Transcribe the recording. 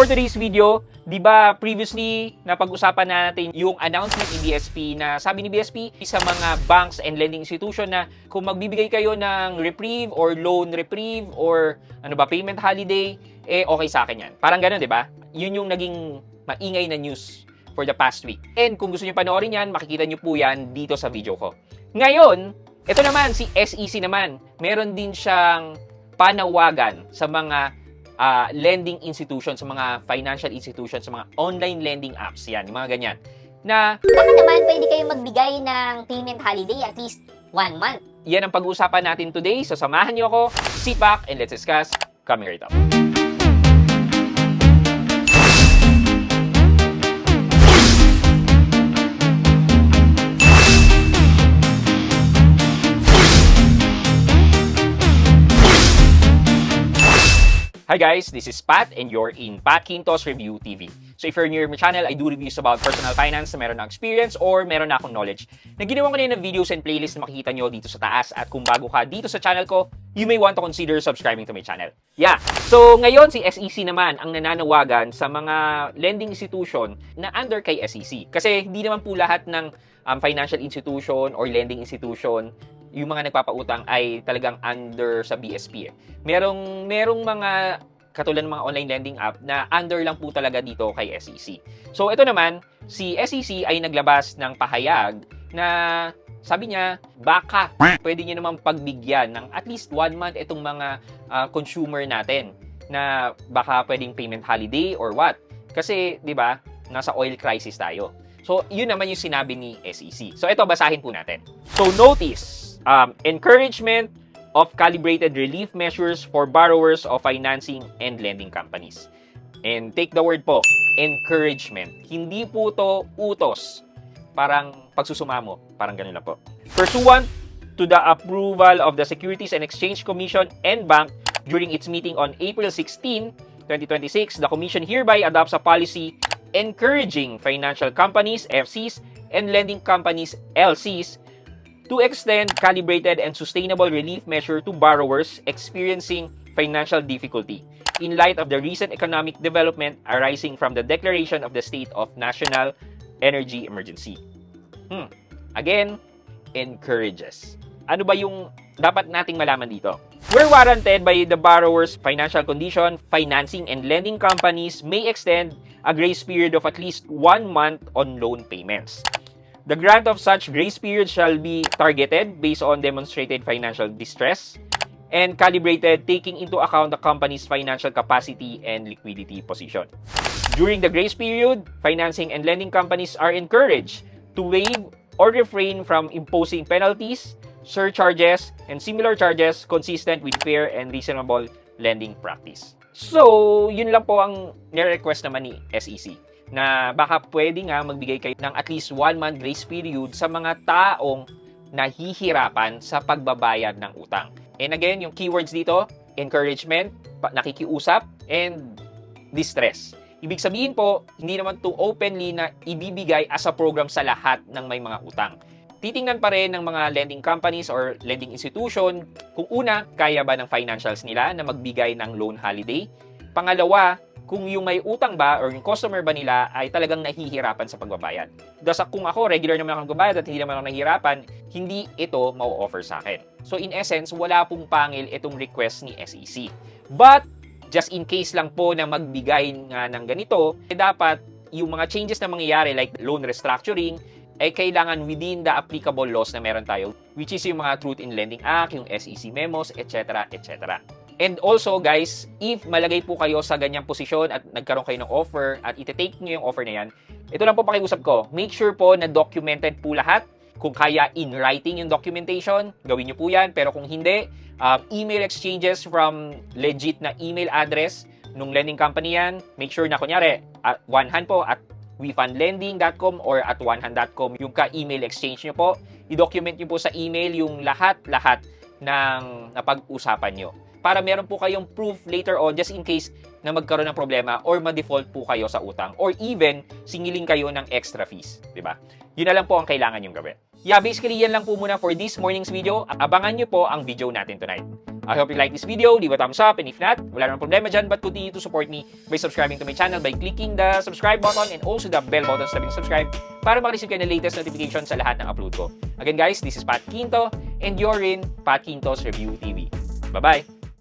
for today's video, di ba previously napag-usapan natin yung announcement ni BSP na sabi ni BSP sa mga banks and lending institution na kung magbibigay kayo ng reprieve or loan reprieve or payment holiday, okay sa akin yan. Parang ganun, di ba? Yun yung naging maingay na news for the past week. And kung gusto nyo panoorin yan, makikita nyo po yan dito sa video ko. Ngayon, ito naman, si SEC naman, meron din siyang panawagan sa mga lending institutions, sa mga financial institutions, sa mga online lending apps, yan, yung mga ganyan. Na, baka naman pwede kayo magbigay ng payment holiday at least 1 month. Yan ang pag-uusapan natin today. So, samahan niyo ako, sit back, and let's discuss coming right up. Hi guys, this is Pat and you're in Pat Quintos Review TV. So if you're new to my channel, I do reviews about personal finance na meron na experience or meron na akong knowledge. Naginawa ko na ng videos and playlist na makikita nyo dito sa taas. At kung bago ka dito sa channel ko, you may want to consider subscribing to my channel. Yeah, so ngayon si SEC naman ang nananawagan sa mga lending institution na under kay SEC. Kasi hindi naman po lahat ng financial institution or lending institution yung mga nagpapautang ay talagang under sa BSP. Merong mga katulad ng mga online lending app na under lang po talaga dito kay SEC. So ito naman, si SEC ay naglabas ng pahayag na sabi niya, baka pwede niyo naman pagbigyan ng at least 1 month itong mga consumer natin na baka pwedeng payment holiday or what. Kasi, di ba, nasa oil crisis tayo. So, yun naman yung sinabi ni SEC. So, ito, basahin po natin. So, notice, encouragement of calibrated relief measures for borrowers of financing and lending companies. And take the word po, encouragement. Hindi po to utos. Parang pagsusumamo. Parang ganun lang po. Pursuant to the approval of the Securities and Exchange Commission and Bank during its meeting on April 16, 2026, the Commission hereby adopts a policy encouraging financial companies, FCs, and lending companies, LCs, to extend calibrated and sustainable relief measure to borrowers experiencing financial difficulty in light of the recent economic development arising from the declaration of the state of national energy emergency. Again, encourages. Ano ba yung dapat nating malaman dito? Where warranted by the borrower's financial condition, financing and lending companies may extend a grace period of at least 1 month on loan payments. The grant of such grace period shall be targeted based on demonstrated financial distress and calibrated taking into account the company's financial capacity and liquidity position. During the grace period, financing and lending companies are encouraged to waive or refrain from imposing penalties, surcharges, and similar charges consistent with fair and reasonable lending practice. So, yun lang po ang nire-request naman ni SEC na baka pwede nga magbigay kayo ng at least 1 month grace period sa mga taong nahihirapan sa pagbabayad ng utang. And again, yung keywords dito, encouragement, nakikiusap, and distress. Ibig sabihin po, hindi naman to openly na ibibigay as a program sa lahat ng may mga utang. Titingnan pa rin ng mga lending companies or lending institution kung una, kaya ba ng financials nila na magbigay ng loan holiday. Pangalawa, kung yung may utang ba or yung customer ba nila ay talagang nahihirapan sa pagbabayad. Kung ako, regular naman akong magbabayad at hindi naman ako nahihirapan, hindi ito mau-offer sa akin. So in essence, wala pong pangil itong request ni SEC. But, just in case lang po na magbigay nga ng ganito, dapat yung mga changes na mangyayari like loan restructuring, ay kailangan within the applicable laws na meron tayo, which is yung mga Truth in Lending Act, yung SEC memos, etc., etc. And also, guys, if malagay po kayo sa ganyang posisyon at nagkaroon kayo ng offer at iti-take nyo yung offer na yan, ito lang po pakiusap ko, make sure po na documented po lahat. Kung kaya in writing yung documentation, gawin nyo po yan. Pero kung hindi, email exchanges from legit na email address nung lending company yan, make sure na kunyari, at one hand po, at wefundlending.com or at onehand.com yung ka-email exchange nyo po. I-document nyo po sa email yung lahat-lahat ng napag-usapan nyo. Para meron po kayong proof later on just in case na magkaroon ng problema or ma-default po kayo sa utang or even singiling kayo ng extra fees, di ba? Yun na lang po ang kailangan yung gawin. Yeah, basically yan lang po muna for this morning's video. Abangan nyo po ang video natin tonight. I hope you like this video. Leave a thumbs up, and if not, wala namang problema dyan, but continue to support me by subscribing to my channel by clicking the subscribe button and also the bell button sa tabing subscribe para makareceive kayo ng latest notification sa lahat ng upload ko. Again guys, this is Pat Quinto and you're in Pat Quinto's Review TV. Bye-bye!